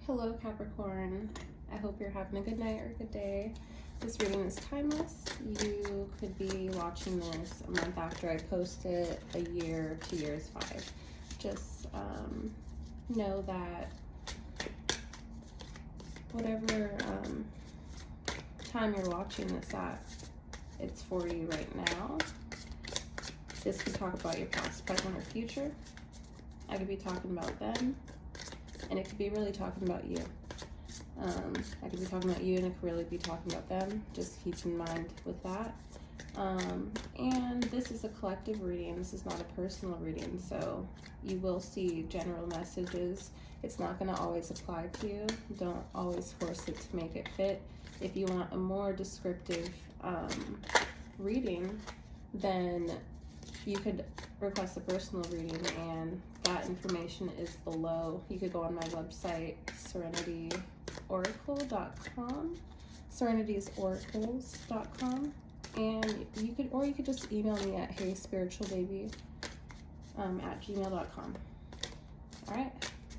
Hello Capricorn, I hope you're having a good night or a good day. This reading is timeless. You could be watching this a month after I post it, a year, 2 years, 5. Just know that whatever time you're watching this at, it's for you right now. This could talk about your past, present, or future. I could be talking about them. And it could be really talking about you. I could be talking about you and it could really be talking about them. Just keep in mind with that. And this is a collective reading. This is not a personal reading. So you will see general messages. It's not going to always apply to you. Don't always force it to make it fit. If you want a more descriptive reading, then you could request a personal reading, and that information is below. You could go on my website, serenityoracles.com, serenitiesoracles.com, and you could just email me at HeySpiritualBaby at gmail.com. All right.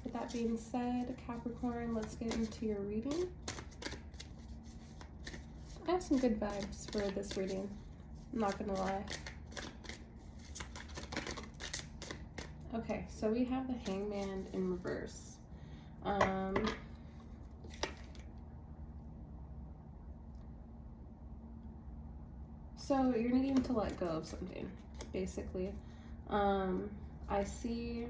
With that being said, Capricorn, let's get into your reading. I have some good vibes for this reading. I'm not gonna lie. Okay, so we have the Hangman in reverse. So you're needing to let go of something, basically. I see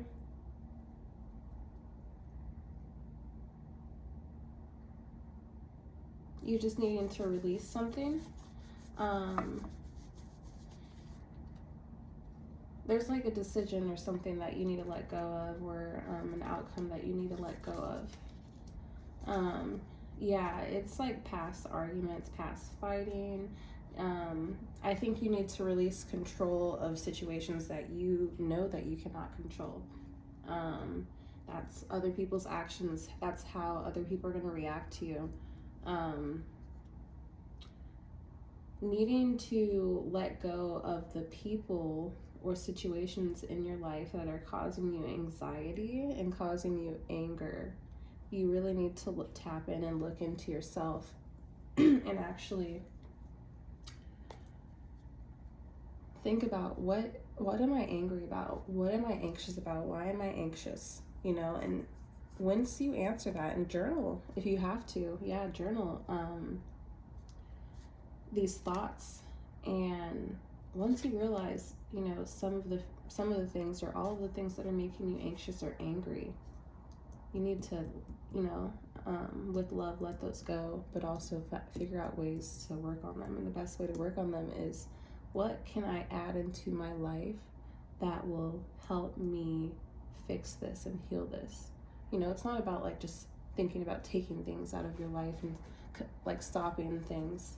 you just needing to release something. There's like a decision or something that you need to let go of, or an outcome that you need to let go of. Yeah, it's like past arguments, past fighting. I think you need to release control of situations that you know that you cannot control. That's other people's actions. That's how other people are going to react to you. Needing to let go of the people or situations in your life that are causing you anxiety and causing you anger. You really need to tap in and look into yourself and actually think about what am I angry about? What am I anxious about? Why am I anxious? You know, and once you answer that, and journal if you have to. Yeah, journal these thoughts. And once you realize, you know, some of the things or all of the things that are making you anxious or angry, you need to, you know, with love, let those go, but also figure out ways to work on them. And the best way to work on them is, what can I add into my life that will help me fix this and heal this? You know, it's not about like just thinking about taking things out of your life and like stopping things.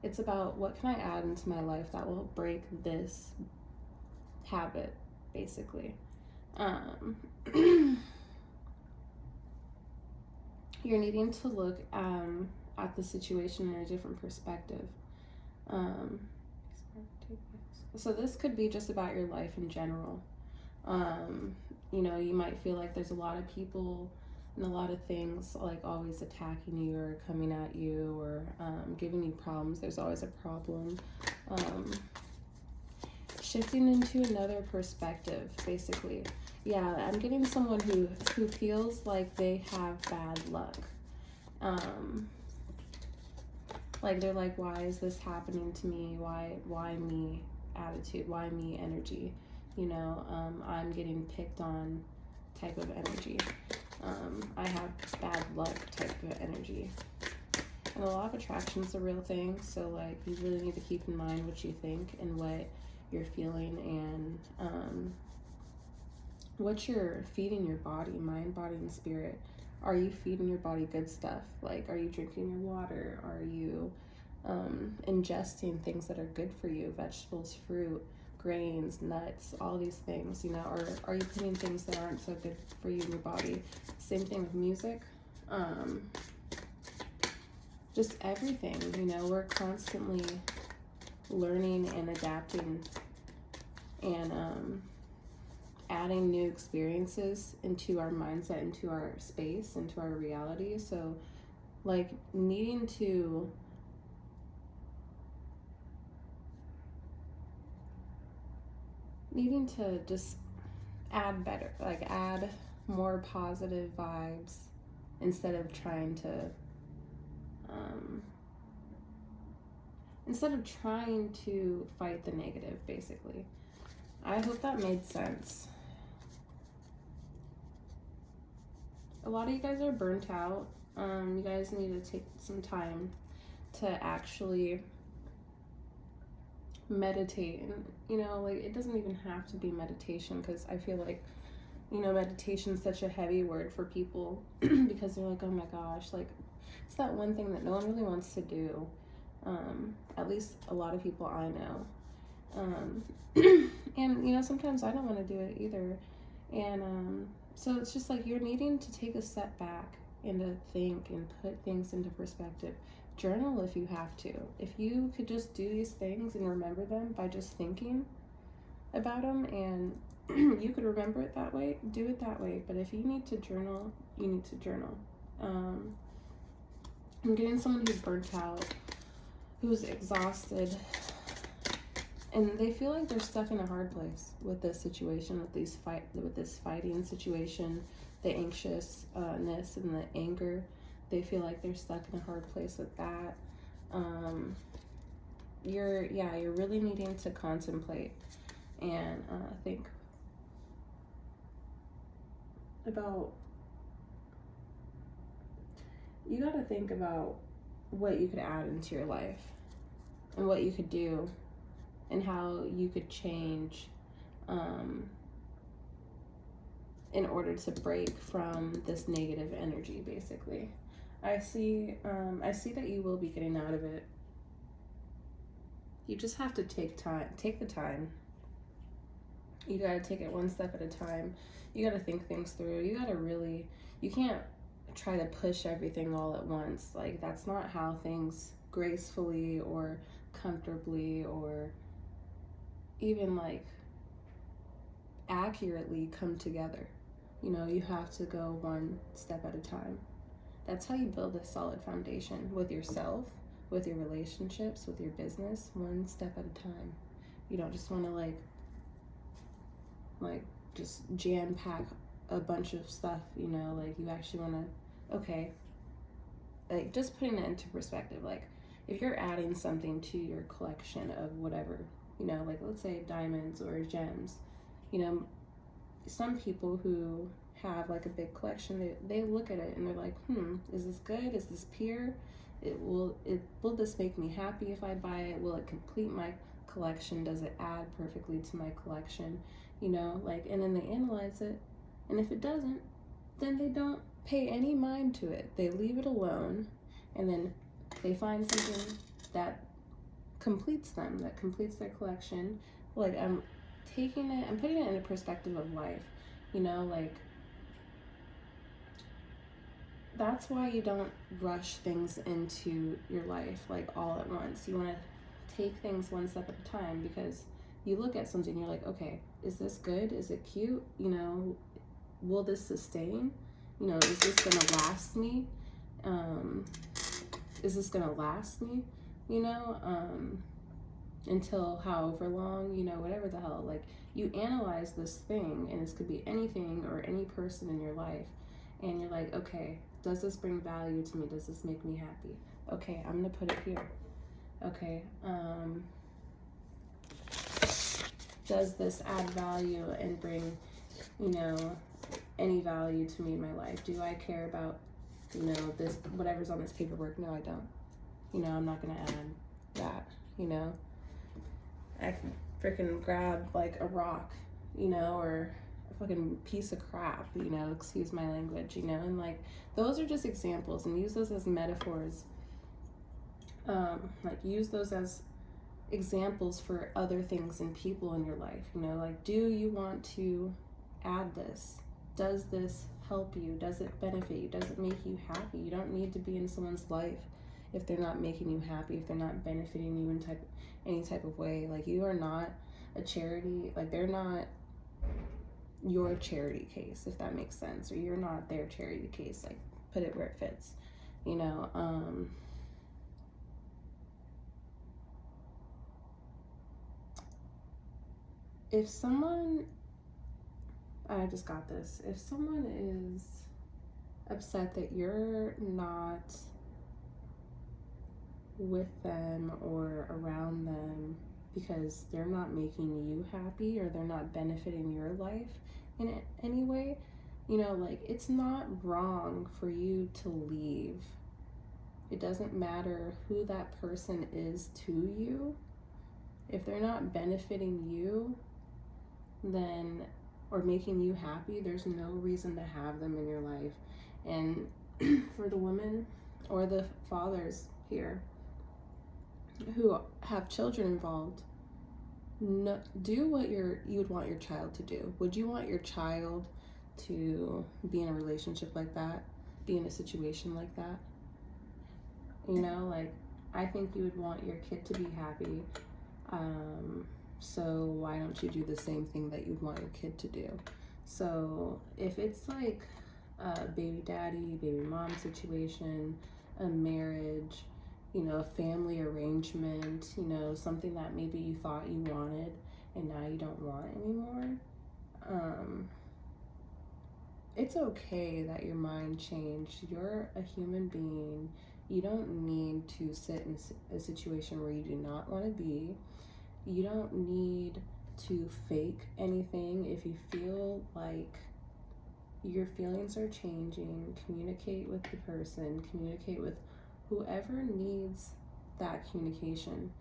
It's about, what can I add into my life that will break this habit, basically. You're needing to look at the situation in a different perspective. So this could be just about your life in general. You know, you might feel like there's a lot of people and a lot of things like always attacking you or coming at you or giving you problems. There's always a problem. Shifting into another perspective, basically. Yeah, I'm getting someone who feels like they have bad luck. Like they're like, why is this happening to me? Why me attitude? Why me energy? You know, I'm getting picked on type of energy. I have bad luck type of energy. And the law of attraction is a real thing. So like, you really need to keep in mind what you think and what you're feeling, and what you're feeding your body, mind, body, and spirit. Are you feeding your body good stuff? Like, are you drinking your water? Are you ingesting things that are good for you? Vegetables, fruit, grains, nuts, all these things, you know, or are you putting things that aren't so good for you in your body? Same thing with music. Just everything, you know, we're constantly learning and adapting and adding new experiences into our mindset, into our space, into our reality. So like needing to just add better, like add more positive vibes instead of trying to fight the negative, basically. I hope that made sense. A lot of you guys are burnt out. You guys need to take some time to actually meditate. And, you know, like, it doesn't even have to be meditation, because I feel like, you know, meditation is such a heavy word for people because they're like, oh my gosh, like, it's that one thing that no one really wants to do. At least a lot of people I know. And, you know, sometimes I don't want to do it either. And so it's just like you're needing to take a step back and to think and put things into perspective. Journal if you have to. If you could just do these things and remember them by just thinking about them, and you could remember it that way, do it that way. But if you need to journal, you need to journal. I'm getting someone who's burnt out, who's exhausted, and they feel like they're stuck in a hard place with this situation, with this fighting situation, the anxiousness and the anger. They feel like they're stuck in a hard place with that. You're really needing to contemplate and think about. You got to think about what you could add into your life and what you could do and how you could change in order to break from this negative energy, basically. I see that you will be getting out of it. You just have to take the time. You gotta take it one step at a time. You gotta think things through. You can't try to push everything all at once. Like, that's not how things gracefully or comfortably or even like accurately come together. You know, you have to go one step at a time. That's how you build a solid foundation with yourself, with your relationships, with your business, one step at a time. You don't just want to like just jam pack a bunch of stuff, you know, like you actually want to, okay, like just putting it into perspective. Like if you're adding something to your collection of whatever, you know, like let's say diamonds or gems, you know, some people who have like a big collection, they look at it and they're like, is this good? Is this pure? Will this make me happy if I buy it? Will it complete my collection? Does it add perfectly to my collection? You know, like, and then they analyze it, and if it doesn't, then they don't pay any mind to it. They leave it alone, and then they find something that completes them, that completes their collection. Like, I'm putting it in a perspective of life, you know, like, that's why you don't rush things into your life, like, all at once. You want to take things one step at a time, because you look at something, you're like, okay, is this good? Is it cute? You know, will this sustain? You know, is this going to last me? Is this going to last me? You know, until however long, you know, whatever the hell. Like, you analyze this thing, and this could be anything or any person in your life, and you're like, okay, does this bring value to me? Does this make me happy? Okay, I'm gonna put it here. Okay, does this add value and bring, you know, any value to me in my life? Do I care about, you know, this, whatever's on this paperwork? No, I don't. You know, I'm not gonna add that, you know. I can freaking grab like a rock, you know, or a fucking piece of crap, you know, excuse my language, you know, and like, those are just examples, and use those as metaphors. Like, use those as examples for other things and people in your life, you know, like, do you want to add this? Does this help you? Does it benefit you? Does it make you happy? You don't need to be in someone's life if they're not making you happy, if they're not benefiting you in any type of way. Like, you are not a charity. Like, they're not your charity case, if that makes sense, or you're not their charity case. Like, put it where it fits, you know. If someone, I just got this, if someone is upset that you're not with them or around them because they're not making you happy or they're not benefiting your life in any way, you know, like, it's not wrong for you to leave. It doesn't matter who that person is to you. If they're not benefiting you, then, or making you happy, there's no reason to have them in your life. And for the women or the fathers here who have children involved, no, do what you would want your child to do. Would you want your child to be in a relationship like that, be in a situation like that? You know, like, I think you would want your kid to be happy. So why don't you do the same thing that you'd want your kid to do? So if it's like a baby daddy, baby mom situation, a marriage, you know, a family arrangement, you know, something that maybe you thought you wanted and now you don't want anymore, it's okay that your mind changed. You're a human being. You don't need to sit in a situation where you do not want to be. You don't need to fake anything. If you feel like your feelings are changing, communicate with the person, communicate with whoever needs that communication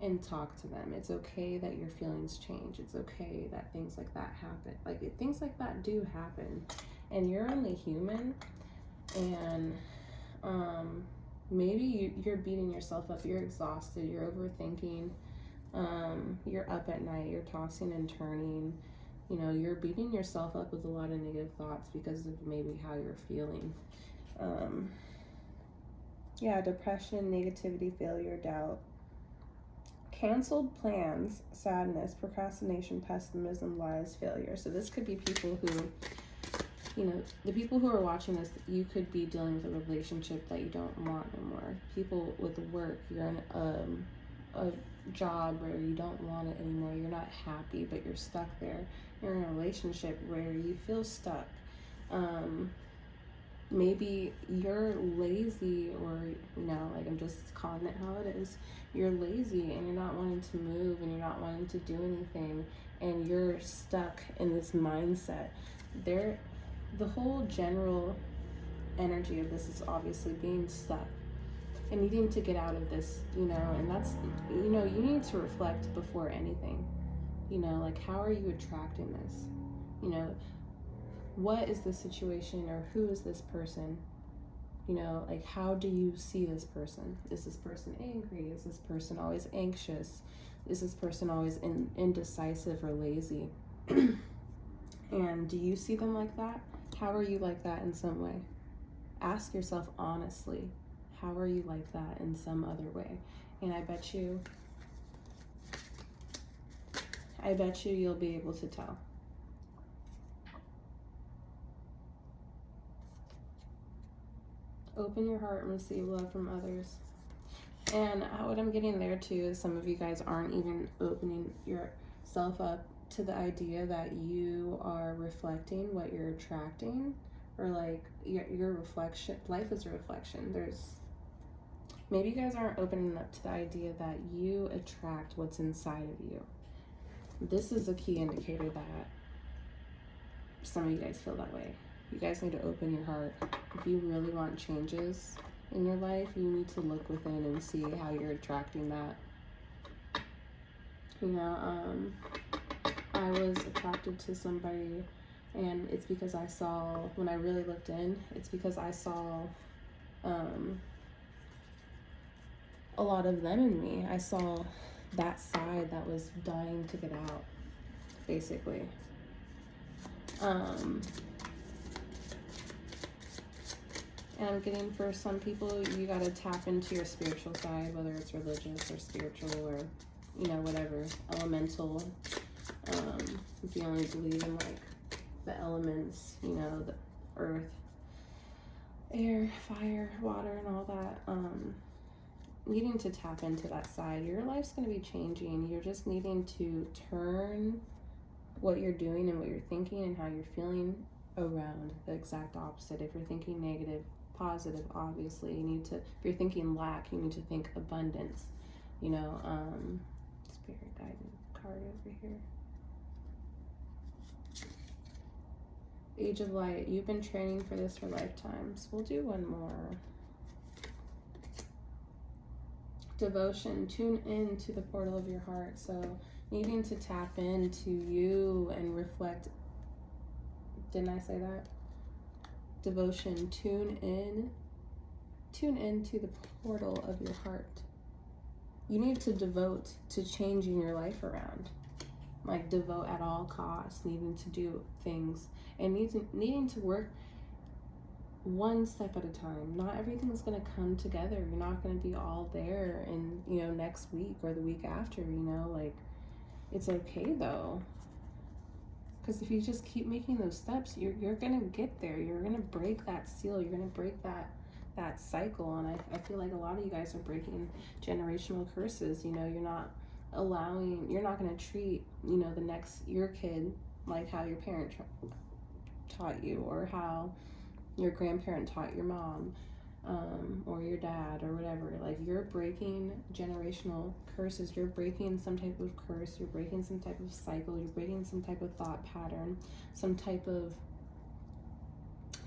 and talk to them. It's okay that your feelings change. It's okay that things like that happen. Like, things like that do happen, and you're only human. And maybe you're beating yourself up. You're exhausted. You're overthinking. You're up at night. You're tossing and turning. You know, you're beating yourself up with a lot of negative thoughts because of maybe how you're feeling. Yeah, depression, negativity, failure, doubt, canceled plans, sadness, procrastination, pessimism, lies, failure. So this could be people who, you know, the people who are watching this, you could be dealing with a relationship that you don't want anymore. People with work, you're in a job where you don't want it anymore. You're not happy, but you're stuck there. You're in a relationship where you feel stuck. Maybe you're lazy, or, you know, like, I'm just calling it how it is. You're lazy and you're not wanting to move and you're not wanting to do anything, and you're stuck in this mindset. The whole general energy of this is obviously being stuck and needing to get out of this, you know, and that's, you know, you need to reflect before anything, you know, like, how are you attracting this? You know, what is the situation, or who is this person? You know, like, how do you see this person? Is this person angry? Is this person always anxious? Is this person always indecisive or lazy? And do you see them like that? How are you like that in some way? Ask yourself honestly, how are you like that in some other way? And I bet you you'll be able to tell. Open your heart and receive love from others. And what I'm getting there too is some of you guys aren't even opening yourself up to the idea that you are reflecting what you're attracting, or like your reflection. Life is a reflection. Maybe you guys aren't opening up to the idea that you attract what's inside of you. This is a key indicator that some of you guys feel that way. You guys need to open your heart. If you really want changes in your life, you need to look within and see how you're attracting that. You know, I was attracted to somebody, and it's because I saw, when I really looked in, it's because I saw a lot of them in me. I saw that side that was dying to get out, basically. And I'm getting, for some people, you got to tap into your spiritual side, whether it's religious or spiritual or, you know, whatever, elemental. If you only believe in, like, the elements, you know, the earth, air, fire, water, and all that, needing to tap into that side. Your life's going to be changing. You're just needing to turn what you're doing and what you're thinking and how you're feeling around the exact opposite. If you're thinking negative, positive, obviously you need to, if you're thinking lack, you need to think abundance, you know. Spirit guidance card over here. Age of Light, you've been training for this for lifetimes. We'll do one more. Devotion, tune in to the portal of your heart. So needing to tap into you and reflect. Didn't I say that? Devotion, tune in to the portal of your heart. You need to devote to changing your life around. Like, devote at all costs, needing to do things and needing to work one step at a time. Not everything's going to come together. You're not going to be all there in, you know, next week or the week after, you know, like, it's okay though. Because if you just keep making those steps, you're going to get there. You're going to break that seal. You're going to break that cycle. And I feel like a lot of you guys are breaking generational curses. You know, you're not going to treat, you know, your kid like how your parent taught you, or how your grandparent taught your mom, or your dad, or whatever. Like, you're breaking generational curses. You're breaking some type of curse. You're breaking some type of cycle. You're breaking some type of thought pattern, some type of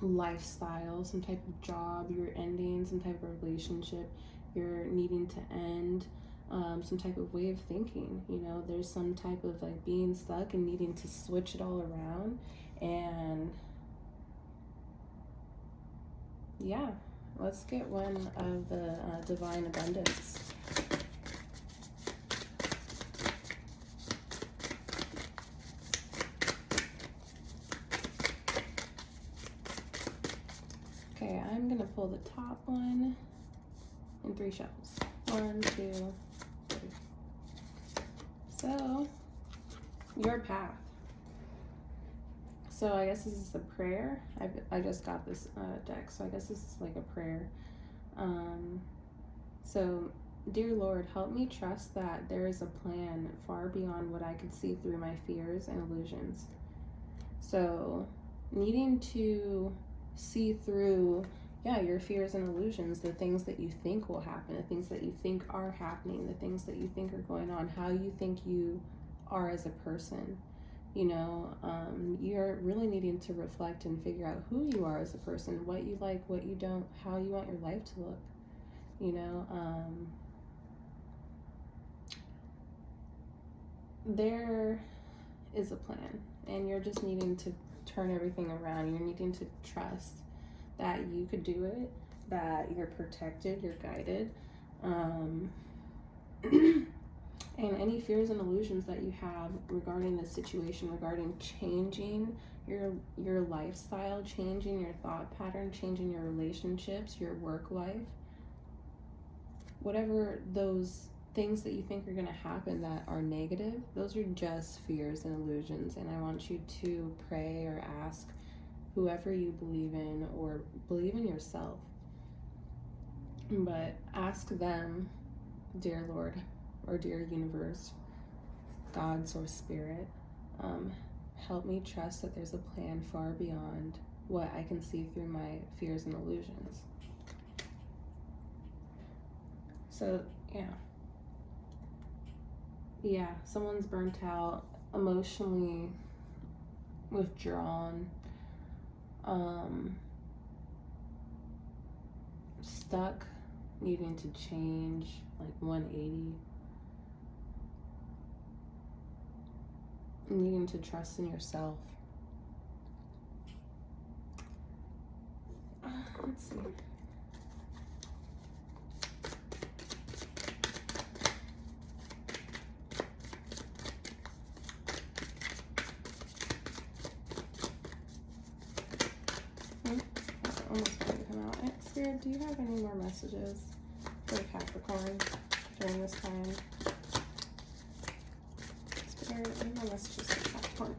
lifestyle, some type of job you're ending, some type of relationship you're needing to end, some type of way of thinking. You know, there's some type of like being stuck and needing to switch it all around. And yeah, let's get one of the divine abundance. Okay, I'm gonna pull the top one in 3 shells. 1, 2, 3. So, your path. So I guess this is a prayer. I just got this deck, so I guess this is like a prayer. So, dear Lord, help me trust that there is a plan far beyond what I could see through my fears and illusions. So, needing to see through, yeah, your fears and illusions, the things that you think will happen, the things that you think are happening, the things that you think are going on, how you think you are as a person. You know, you're really needing to reflect and figure out who you are as a person, what you like, what you don't, how you want your life to look. You know, there is a plan, and you're just needing to turn everything around. You're needing to trust that you could do it, that you're protected, you're guided. And any fears and illusions that you have regarding this situation, regarding changing your lifestyle, changing your thought pattern, changing your relationships, your work life, whatever those things that you think are going to happen that are negative, those are just fears and illusions. And I want you to pray or ask whoever you believe in, or believe in yourself, but ask them, dear Lord, or dear universe, God, source, spirit, help me trust that there's a plan far beyond what I can see through my fears and illusions. So yeah, someone's burnt out, emotionally withdrawn, stuck, needing to change, like 180. Needing to trust in yourself. Let's see. Almost ready to come out. Spirit, do you have any more messages for Capricorn during this time? Spirit, any more messages for Capricorn?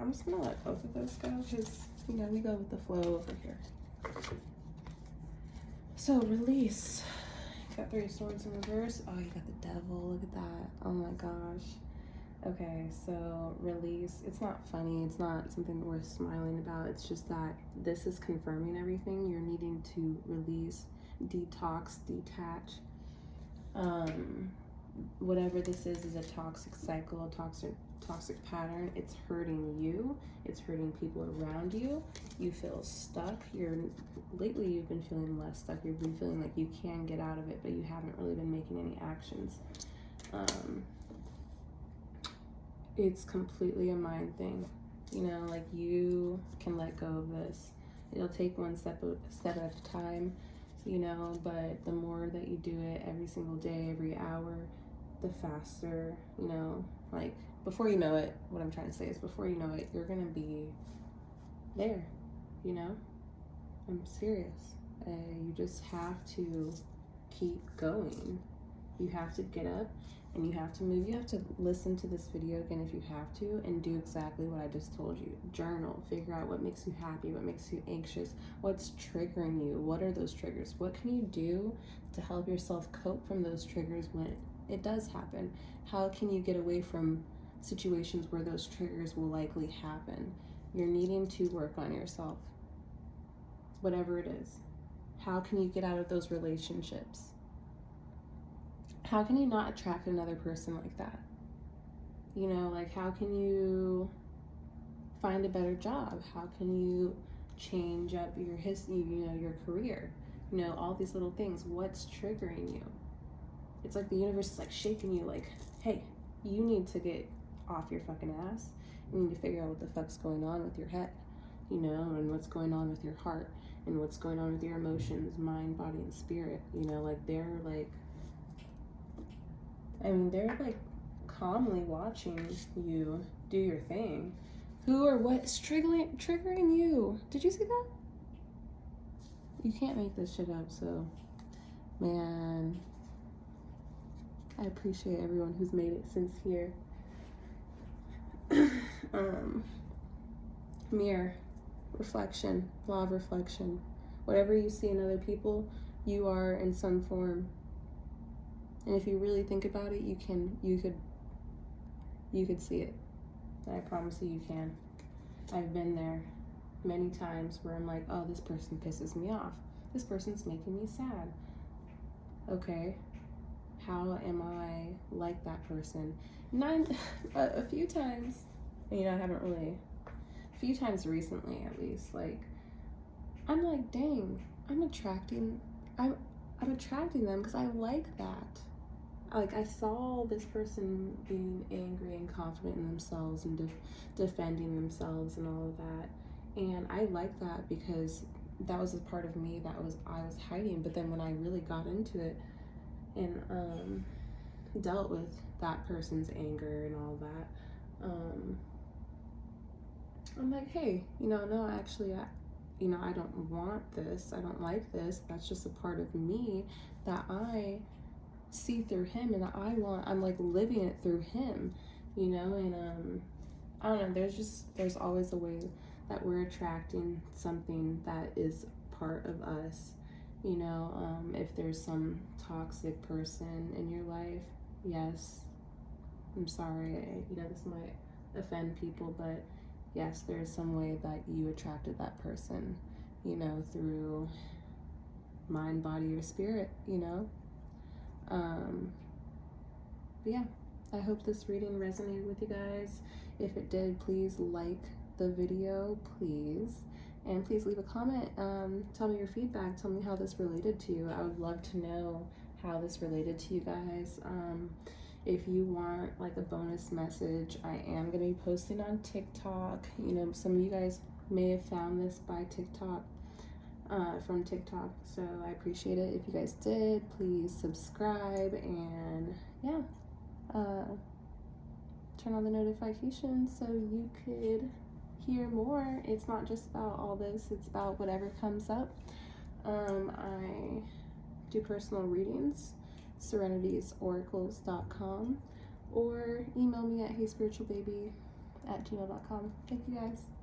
I'm just gonna let both of those go because, you know, we go with the flow over here. So release. You got 3 swords in reverse. Oh, you got the devil. Look at that. Oh my gosh. Okay, so release. It's not funny. It's not something worth smiling about. It's just that this is confirming everything. You're needing to release, detox, detach. Whatever this is a toxic cycle, a toxic pattern. It's hurting you. It's hurting people around you. You feel stuck. Lately you've been feeling less stuck. You've been feeling like you can get out of it, but you haven't really been making any actions. It's completely a mind thing. You know, like, you can let go of this. It'll take one step at a time, you know, but the more that you do it every single day, every hour, the faster, you know, like, before you know it, what I'm trying to say is, before you know it, you're gonna be there, you know? I'm serious. You just have to keep going. You have to get up and you have to move. You have to listen to this video again if you have to, and do exactly what I just told you. Journal, figure out what makes you happy, what makes you anxious, what's triggering you, what are those triggers, what can you do to help yourself cope from those triggers when it does happen. How can you get away from situations where those triggers will likely happen? You're needing to work on yourself, whatever it is. How can you get out of those relationships? How can you not attract another person like that? You know, like, how can you find a better job? How can you change up your history, you know, your career? You know, all these little things. What's triggering you? It's like the universe is like shaking you, like, hey, you need to get off your fucking ass. You need to figure out what the fuck's going on with your head, you know, and what's going on with your heart, and what's going on with your emotions, mind, body, and spirit. You know, like, they're like, they're like calmly watching you do your thing. Who or what's triggering you? Did you see that? You can't make this shit up, so, man, I appreciate everyone who's made it since here. Mirror, reflection, law of reflection. Whatever you see in other people, you are in some form. And if you really think about it, you could see it. I promise you can. I've been there many times where I'm like, oh, this person pisses me off. This person's making me sad. Okay, how am I like that person? A few times, you know, a few times recently at least, like, I'm like, dang, I'm attracting them because I like that. Like, I saw this person being angry and confident in themselves and defending themselves and all of that. And I like that because that was a part of me that I was hiding. But then when I really got into it and dealt with that person's anger and all that, I'm like, hey, you know, no, actually, I don't want this. I don't like this. That's just a part of me that I see through him, and I'm like living it through him, you know. And I don't know, there's always a way that we're attracting something that is part of us, you know. If there's some toxic person in your life, yes, I'm sorry, you know, this might offend people, but yes, there is some way that you attracted that person, you know, through mind, body, or spirit, you know. But yeah, I hope this reading resonated with you guys. If it did, please like the video, please. And please leave a comment. Tell me your feedback. Tell me how this related to you. I would love to know how this related to you guys. If you want like a bonus message, I am going to be posting on TikTok. You know, some of you guys may have found this by TikTok. From TikTok, so I appreciate it if you guys did. Please subscribe, and yeah, turn on the notifications so you could hear more. It's not just about all this, it's about whatever comes up. I do personal readings, serenitiesoracles.com, or email me at HeySpiritualBaby at gmail.com. Thank you guys.